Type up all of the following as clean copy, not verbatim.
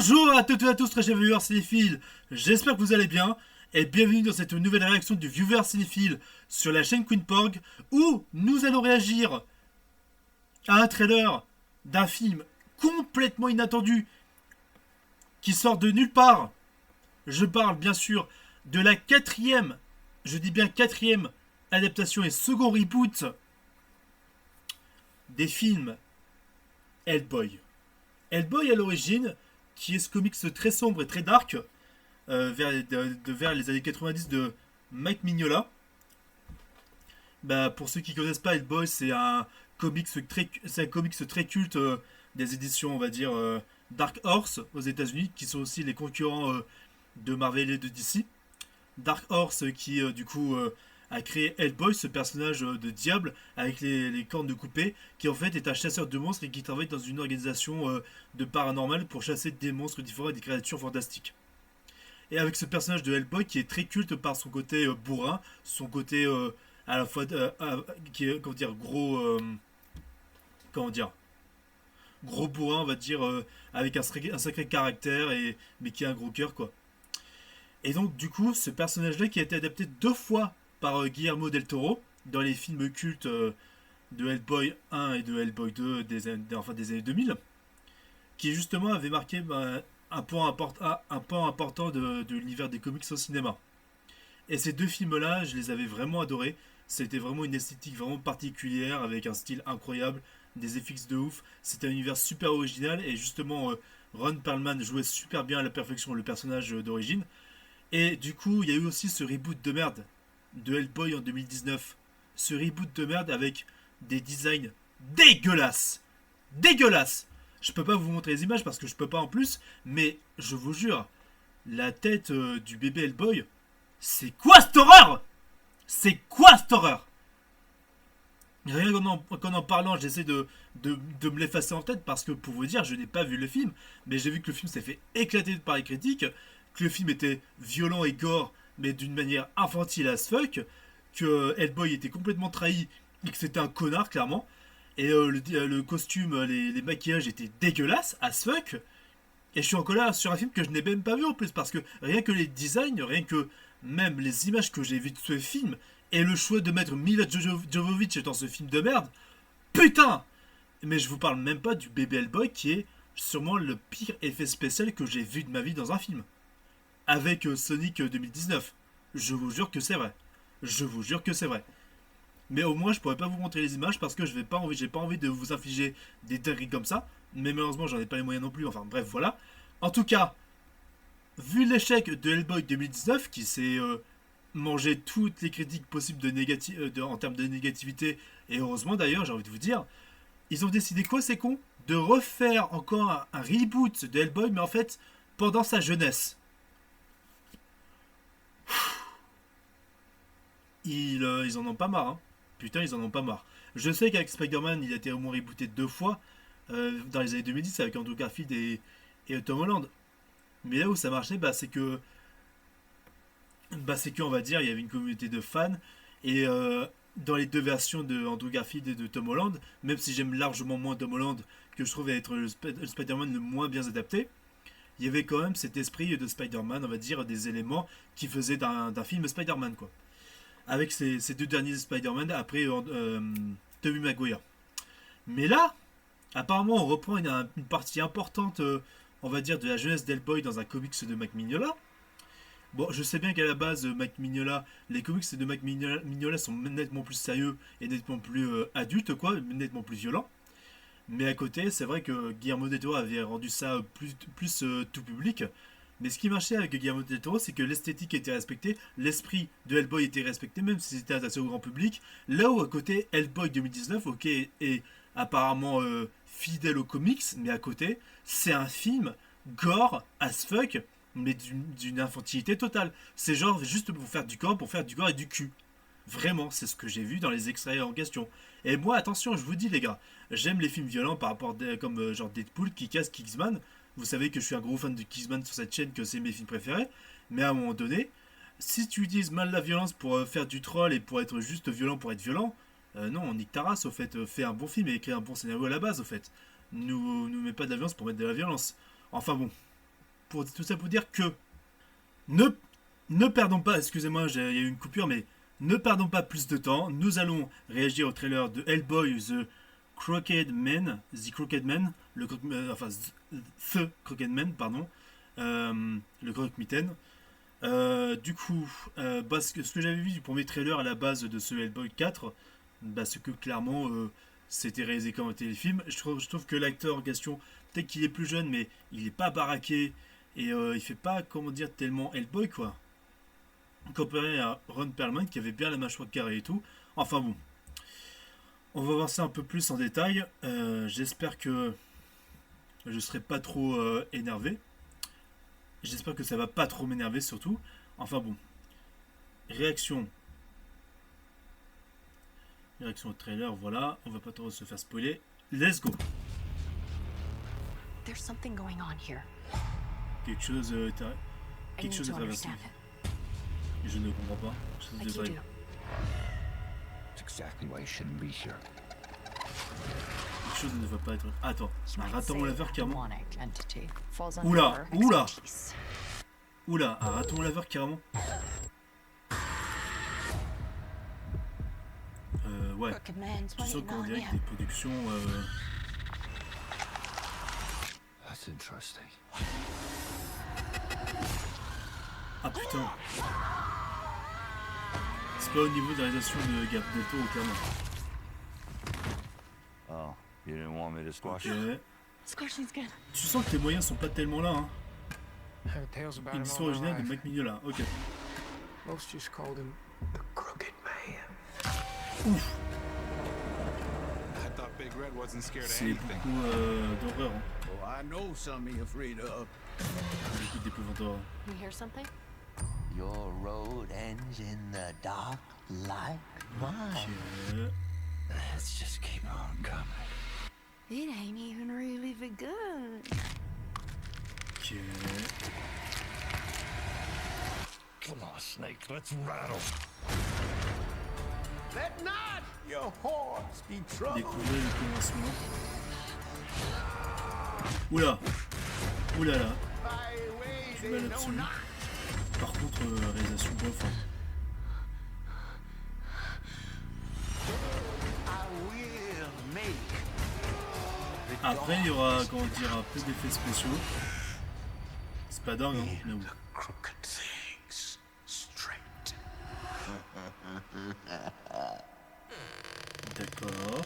Bonjour à toutes et à tous, très chers viewers cinéphiles, j'espère que vous allez bien, et bienvenue dans cette nouvelle réaction du viewer cinéphile sur la chaîne Queenporg, où nous allons réagir à un trailer d'un film complètement inattendu, qui sort de nulle part. Je parle bien sûr de la quatrième, je dis bien quatrième, adaptation et second reboot des films Hellboy. Hellboy à l'origine, qui est ce comics très sombre et très dark, vers les années 90 de Mike Mignola. Pour ceux qui ne connaissent pas, Hellboy, c'est un comics très culte des éditions, on va dire, Dark Horse aux États-Unis, qui sont aussi les concurrents de Marvel et de DC. Dark Horse qui, du coup, a créé Hellboy, ce personnage de diable avec les cornes de coupé, qui en fait est un chasseur de monstres et qui travaille dans une organisation de paranormal pour chasser des monstres différents et des créatures fantastiques. Et avec ce personnage de Hellboy qui est très culte par son côté bourrin, son côté à la fois qui est comment dire comment dire gros bourrin, on va dire, avec un sacré caractère mais qui a un gros cœur quoi. Et donc du coup ce personnage là qui a été adapté deux fois par Guillermo del Toro dans les films cultes de Hellboy 1 et de Hellboy 2 des années 2000, qui justement avait marqué un pan important de l'univers des comics au cinéma. Et ces deux films-là, je les avais vraiment adorés. C'était vraiment une esthétique vraiment particulière, avec un style incroyable, des FX de ouf. C'était un univers super original, et justement, Ron Perlman jouait super bien à la perfection le personnage d'origine. Et du coup, il y a eu aussi ce reboot de merde de Hellboy en 2019. Ce reboot de merde avec des designs dégueulasses. Dégueulasses. Je peux pas vous montrer les images parce que je peux pas en plus, mais je vous jure, la tête du bébé Hellboy, c'est quoi cette horreur? C'est quoi cette horreur? Rien qu'en en parlant, j'essaie de me l'effacer en tête parce que pour vous dire, je n'ai pas vu le film, mais j'ai vu que le film s'est fait éclater par les critiques, que le film était violent et gore, mais d'une manière infantile as fuck, que Hellboy était complètement trahi et que c'était un connard, clairement. Et le costume, les maquillages étaient dégueulasses, as fuck. Et je suis encore là sur un film que je n'ai même pas vu en plus, parce que rien que les designs, rien que même les images que j'ai vues de ce film, et le choix de mettre Mila Jovovich dans ce film de merde, putain. Mais je vous parle même pas du bébé Hellboy qui est sûrement le pire effet spécial que j'ai vu de ma vie dans un film. Avec Sonic 2019. Je vous jure que c'est vrai. Je vous jure que c'est vrai. Mais au moins je pourrais pas vous montrer les images parce que j'ai pas envie de vous infliger des dingueries comme ça. Mais malheureusement j'en ai pas les moyens non plus. Enfin bref voilà. En tout cas, vu l'échec de Hellboy 2019 qui s'est mangé toutes les critiques possibles en termes de négativité, et heureusement d'ailleurs j'ai envie de vous dire, ils ont décidé quoi ces cons? De refaire encore un reboot de Hellboy mais en fait pendant sa jeunesse. Ils en ont pas marre, hein. Putain, ils en ont pas marre. Je sais qu'avec Spider-Man, il a été au moins rebooté deux fois dans les années 2010 avec Andrew Garfield et Tom Holland. Mais là où ça marchait, c'est que, on va dire, il y avait une communauté de fans. Et dans les deux versions de Andrew Garfield et de Tom Holland, même si j'aime largement moins Tom Holland, que je trouve être le Spider-Man le moins bien adapté, il y avait quand même cet esprit de Spider-Man, on va dire, des éléments qui faisaient d'un film Spider-Man, quoi. Avec ces deux derniers Spider-Man après Tobey Maguire. Mais là, apparemment, on reprend une partie importante, on va dire, de la jeunesse d'Hellboy dans un comics de Mike Mignola. Bon, je sais bien qu'à la base, Mike Mignola, les comics de Mike Mignola sont nettement plus sérieux et nettement plus adultes, quoi, nettement plus violents. Mais à côté, c'est vrai que Guillermo del Toro avait rendu ça plus tout public. Mais ce qui marchait avec Guillermo del Toro, c'est que l'esthétique était respectée, l'esprit de Hellboy était respecté, même si c'était adressé au grand public. Là où à côté, Hellboy 2019, ok, est apparemment fidèle aux comics, mais à côté, c'est un film gore as fuck, mais d'une infantilité totale. C'est genre juste pour faire du gore et du cul. Vraiment, c'est ce que j'ai vu dans les extraits en question. Et moi, attention, je vous dis les gars, j'aime les films violents par rapport comme genre Deadpool, Kick-Ass, Kingsman. Vous savez que je suis un gros fan de Kingsman sur cette chaîne, que c'est mes films préférés. Mais à un moment donné, si tu utilises mal la violence pour faire du troll et pour être juste violent pour être violent, non, on nique ta race au fait. Fais un bon film et écris un bon scénario à la base au fait. Nous mets pas de la violence pour mettre de la violence. Enfin bon. tout ça pour dire que ne, ne perdons pas, excusez-moi, il y a eu une coupure, mais ne perdons pas plus de temps. Nous allons réagir au trailer de Hellboy The Crooked Man, enfin The Crooked Man, pardon, le croque-mitaine. Du coup, ce que j'avais vu du premier trailer à la base de ce Hellboy 4, c'est que clairement c'était réalisé comme un téléfilm. Je trouve que l'acteur en question, peut-être qu'il est plus jeune, mais il n'est pas baraqué et il fait pas, comment dire, tellement Hellboy quoi. Comparé à Ron Perlman qui avait bien la mâchoire carrée et tout. Enfin bon, on va voir ça un peu plus en détail. J'espère que je serai pas trop énervé. J'espère que ça va pas trop m'énerver surtout. Enfin bon. Réaction. Réaction au trailer, voilà. On va pas trop se faire spoiler. Let's go. There's something going on here. Quelque chose I quelque need chose to est traversé. understand it. Je ne comprends pas. Chose Like de you vrai. do. It's exactly why you shouldn't be here. Quelque chose ne va pas être. Attends, un Might raton say laveur carrément. demonic entity falls under Oula, our oula. expertise. Oula, un raton laveur carrément. Ouais. Crooked man's Tu sens waiting qu'on on dirait you. que des productions. That's interesting. Ah putain. C'est pas au niveau de la réalisation de Gap Del Toro, clairement. Oh, you didn't want me to squash Ok. it? Squashing's good. Tu sens que les moyens sont pas tellement là, hein. Heard tales about Une him histoire all my originale de life. Mike Mignola. Ok. Most just called him the Crooked Man. Ouf. I thought Big Red wasn't scared of C'est anything. beaucoup d'horreur, hein. Oh, I know something you're afraid of. Beaucoup d'épouvanteurs. You hear something? Your road ends in the dark like mine. Ok. Let's just keep on coming. It ain't even really begun. Ok. Come on, Snake, let's rattle. Let not your horns be troubled. Découvrez le commencement. Oula. Oula là. By way Du they mal know absolu. not. Par contre, réalisation bof. Hein. I will make. the Après, il y aura, comment dire, un peu d'effets spéciaux. C'est pas dingue, hein, mais oui. the crooked things straight. D'accord.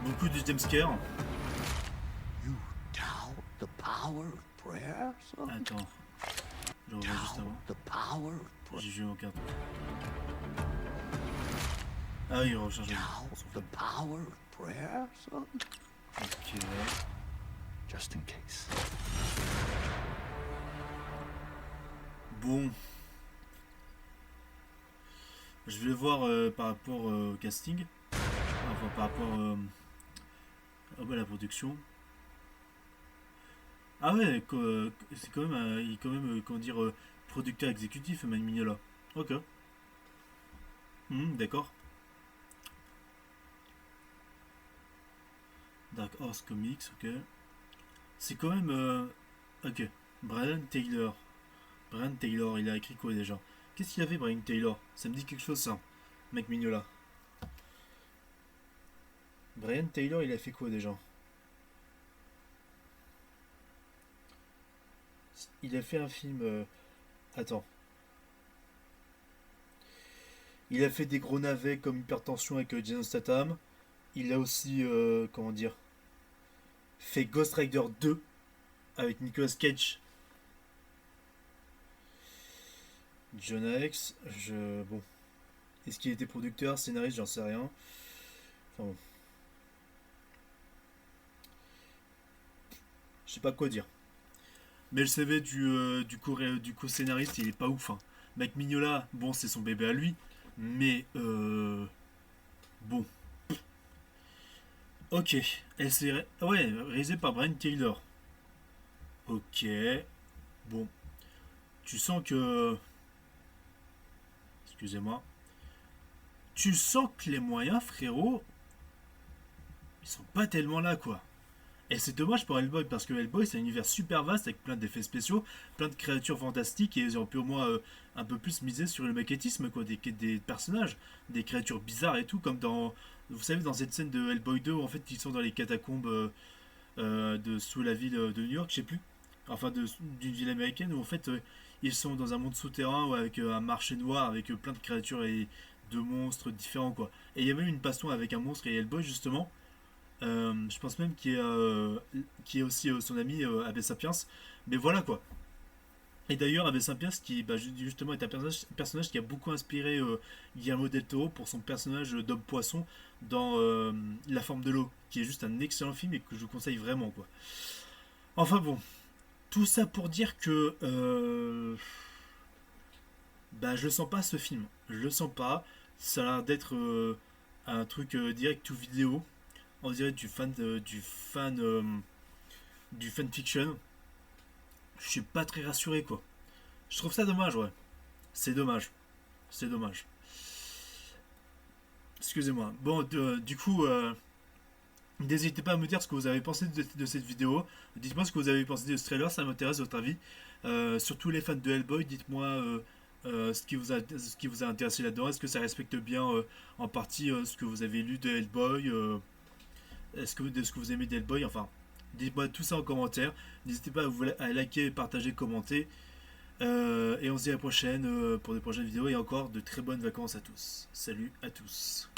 Beaucoup de jumpscare. You doubt the power of prayer, son? Attends. Je reviens juste avant. Doubt the power of prayer. J'ai joué au carton. Ah, il recharge. Doubt the power of prayer, son? Ok. Just in case. Bon. Je vais voir par rapport au casting. Enfin, par rapport à la production. Ah ouais, c'est quand même, il est quand même, comment dire, producteur exécutif, Mike Mignola. Ok. D'accord. Dark Horse Comics, ok. C'est quand même, ok. Brian Taylor. Brian Taylor, il a écrit quoi déjà? Qu'est-ce qu'il a fait, Brian Taylor? Ça me dit quelque chose, ça. Mike Mignola. Brian Taylor, il a fait quoi déjà? Il a fait un film. Attends. Il a fait des gros navets comme Hypertension avec Jason Statham. Il a aussi, comment dire, fait Ghost Rider 2 avec Nicolas Cage. Jonah Hex, bon. Est-ce qu'il était producteur, scénariste, j'en sais rien. Enfin bon. Je sais pas quoi dire. Mais le CV du co-scénariste, il est pas ouf. Hein. Mike Mignola, bon, c'est son bébé à lui. Mais, bon. Ok. Ouais, réalisé par Brian Taylor. Ok. Bon. Tu sens que... Excusez-moi. Tu sens que les moyens, frérot, ils sont pas tellement là, quoi. Et c'est dommage pour Hellboy, parce que Hellboy c'est un univers super vaste avec plein d'effets spéciaux, plein de créatures fantastiques, et ils auraient pu au moins un peu plus miser sur le maquettisme, quoi, des personnages, des créatures bizarres et tout, comme dans, vous savez, dans cette scène de Hellboy 2 où en fait ils sont dans les catacombes sous la ville de New York, je sais plus, enfin d'une ville américaine où en fait ils sont dans un monde souterrain avec un marché noir avec plein de créatures et de monstres différents, quoi. Et il y avait une passion avec un monstre et Hellboy justement. Je pense même qu'il est aussi son ami Abbé Sapiens. Mais voilà quoi. Et d'ailleurs, Abbé Sapiens, qui justement est un personnage qui a beaucoup inspiré Guillermo del Toro pour son personnage d'homme poisson dans La forme de l'eau, qui est juste un excellent film et que je vous conseille vraiment quoi. Enfin bon, tout ça pour dire que je le sens pas ce film. Je le sens pas. Ça a l'air d'être un truc direct ou vidéo. On dirait du fanfiction. Je suis pas très rassuré quoi. Je trouve ça dommage, ouais. C'est dommage. C'est dommage. Excusez-moi. Bon, du coup, n'hésitez pas à me dire ce que vous avez pensé de cette vidéo. Dites-moi ce que vous avez pensé de ce trailer, ça m'intéresse votre avis. Surtout les fans de Hellboy, dites-moi ce qui vous a intéressé là-dedans. Est-ce que ça respecte bien en partie ce que vous avez lu de Hellboy de ce que vous aimez d'Hellboy, enfin, dites-moi tout ça en commentaire. N'hésitez pas à liker, partager, commenter. Et on se dit à la prochaine pour de prochaines vidéos et encore de très bonnes vacances à tous. Salut à tous.